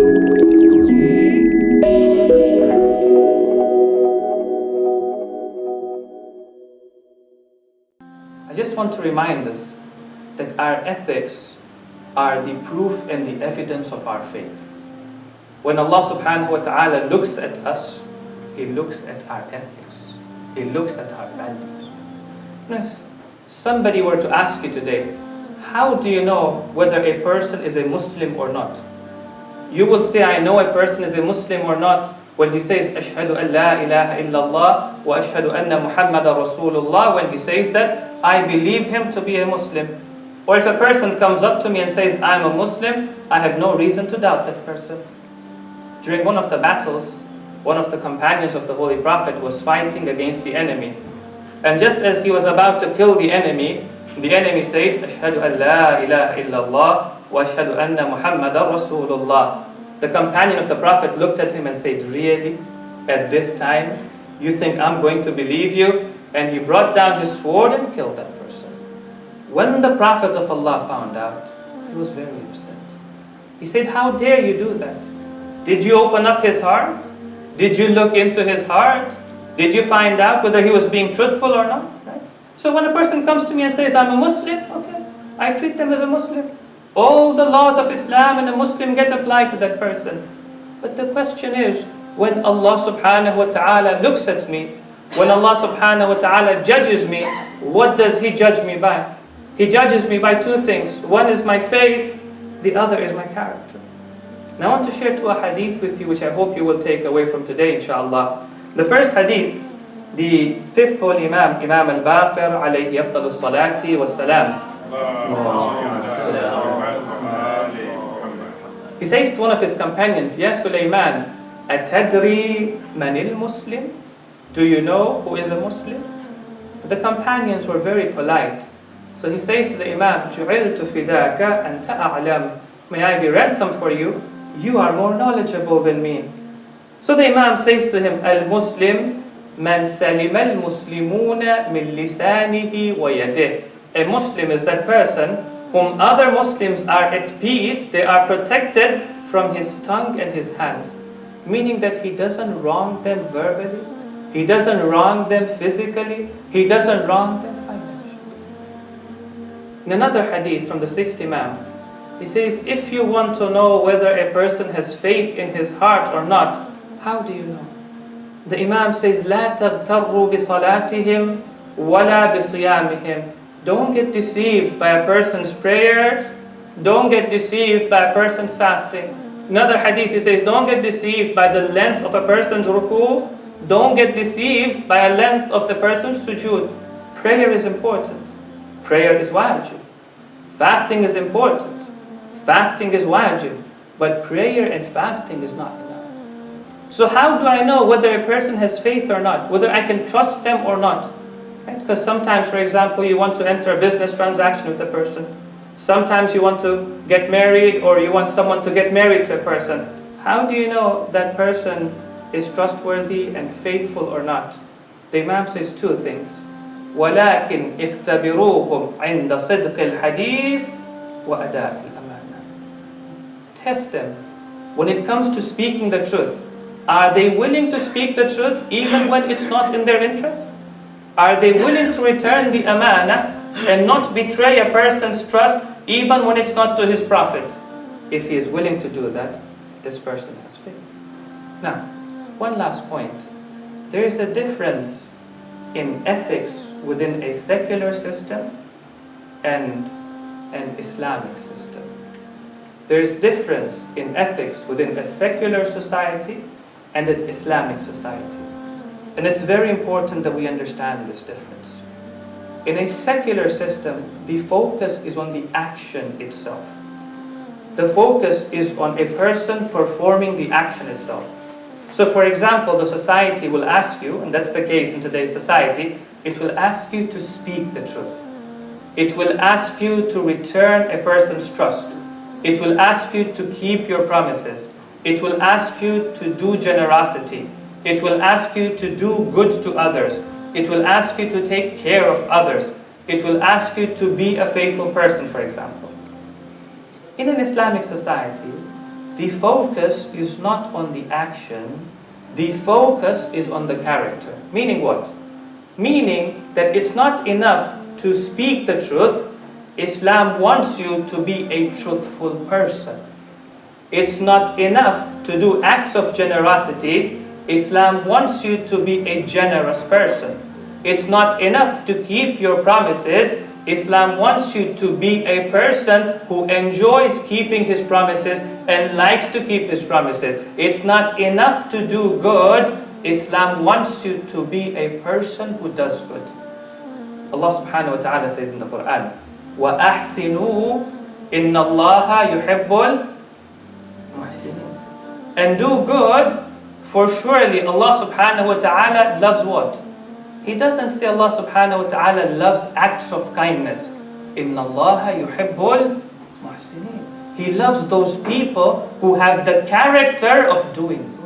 I just want to remind us that our ethics are the proof and the evidence of our faith. When Allah subhanahu wa ta'ala looks at us, He looks at our ethics. He looks at our values. And if somebody were to ask you today, how do you know whether a person is a Muslim or not? You will say, I know a person is a Muslim or not when he says, Ashhadu an la ilaha illallah wa ashhadu anna Muhammadan Rasulullah. When he says that, I believe him to be a Muslim. Or if a person comes up to me and says, I'm a Muslim, I have no reason to doubt that person. During one of the battles, one of the companions of the Holy Prophet was fighting against the enemy. And just as he was about to kill the enemy said, Ashhadu an la ilaha illallah wa ashhadu anna Muhammadan Rasulullah. The companion of the Prophet looked at him and said, really? At this time? You think I'm going to believe you? And he brought down his sword and killed that person. When the Prophet of Allah found out, he was very upset. He said, how dare you do that? Did you open up his heart? Did you look into his heart? Did you find out whether he was being truthful or not? Right? So when a person comes to me and says, I'm a Muslim, okay, I treat them as a Muslim. All the laws of Islam and a Muslim get applied to that person. But the question is, when Allah subhanahu wa ta'ala looks at me, when Allah subhanahu wa ta'ala judges me, what does He judge me by? He judges me by two things. One is my faith, the other is my character. Now I want to share two hadith with you which I hope you will take away from today, inshallah. The first hadith, the fifth holy Imam, Imam al-Baqir, alayhi afdalu salati wa salam. He says to one of his companions, Ya Sulaiman, atadri manil Muslim? Do you know who is a Muslim? The companions were very polite. So he says to the Imam, Ju'iltu fidaka anta a'lam. May I be ransom for you? You are more knowledgeable than me. So the Imam says to him, Al-Muslim man salim al-Muslimuna min lisanihi wa yadih. A Muslim is that person whom other Muslims are at peace, they are protected from his tongue and his hands. Meaning that he doesn't wrong them verbally, he doesn't wrong them physically, he doesn't wrong them financially. In another hadith from the sixth Imam, he says, if you want to know whether a person has faith in his heart or not, how do you know? The Imam says, لا تغتروا بصلاتهم ولا بصيامهم. Don't get deceived by a person's prayer. Don't get deceived by a person's fasting. Another hadith, he says, don't get deceived by the length of a person's ruku. Don't get deceived by a length of the person's sujood. Prayer is important. Prayer is wajib. Fasting is important. Fasting is wajib. But prayer and fasting is not enough. So how do I know whether a person has faith or not? Whether I can trust them or not? Right? Because sometimes, for example, you want to enter a business transaction with a person. Sometimes you want to get married, or you want someone to get married to a person. How do you know that person is trustworthy and faithful or not? The Imam says two things. وَلَكِنْ اِخْتَبِرُوهُمْ عِنْدَ صِدْقِ الْحَدِيثِ وَأَدَاءِ الْأَمَانَةِ. Test them. When it comes to speaking the truth, are they willing to speak the truth even when it's not in their interest? Are they willing to return the amana and not betray a person's trust even when it's not to his profit? If he is willing to do that, this person has faith. Now, one last point. There is a difference in ethics within a secular system and an Islamic system. There is difference in ethics within a secular society and an Islamic society. And it's very important that we understand this difference. In a secular system, the focus is on the action itself. The focus is on a person performing the action itself. So for example, the society will ask you, and that's the case in today's society, it will ask you to speak the truth. It will ask you to return a person's trust. It will ask you to keep your promises. It will ask you to do generosity. It will ask you to do good to others. It will ask you to take care of others. It will ask you to be a faithful person, for example. In an Islamic society, the focus is not on the action, the focus is on the character. Meaning what? Meaning that it's not enough to speak the truth. Islam wants you to be a truthful person. It's not enough to do acts of generosity. Islam wants you to be a generous person. It's not enough to keep your promises. Islam wants you to be a person who enjoys keeping his promises and likes to keep his promises. It's not enough to do good. Islam wants you to be a person who does good. Allah subhanahu wa ta'ala says in the Quran, وَأَحْسِنُوا إِنَّ اللَّهَ يُحِبُّ الْمُحْسِنِينَ. And do good, for surely Allah subhanahu wa ta'ala loves what? He doesn't say Allah subhanahu wa ta'ala loves acts of kindness. إِنَّ اللَّهَ يُحِبُّ الْمُحْسِنِينَ. He loves those people who have the character of doing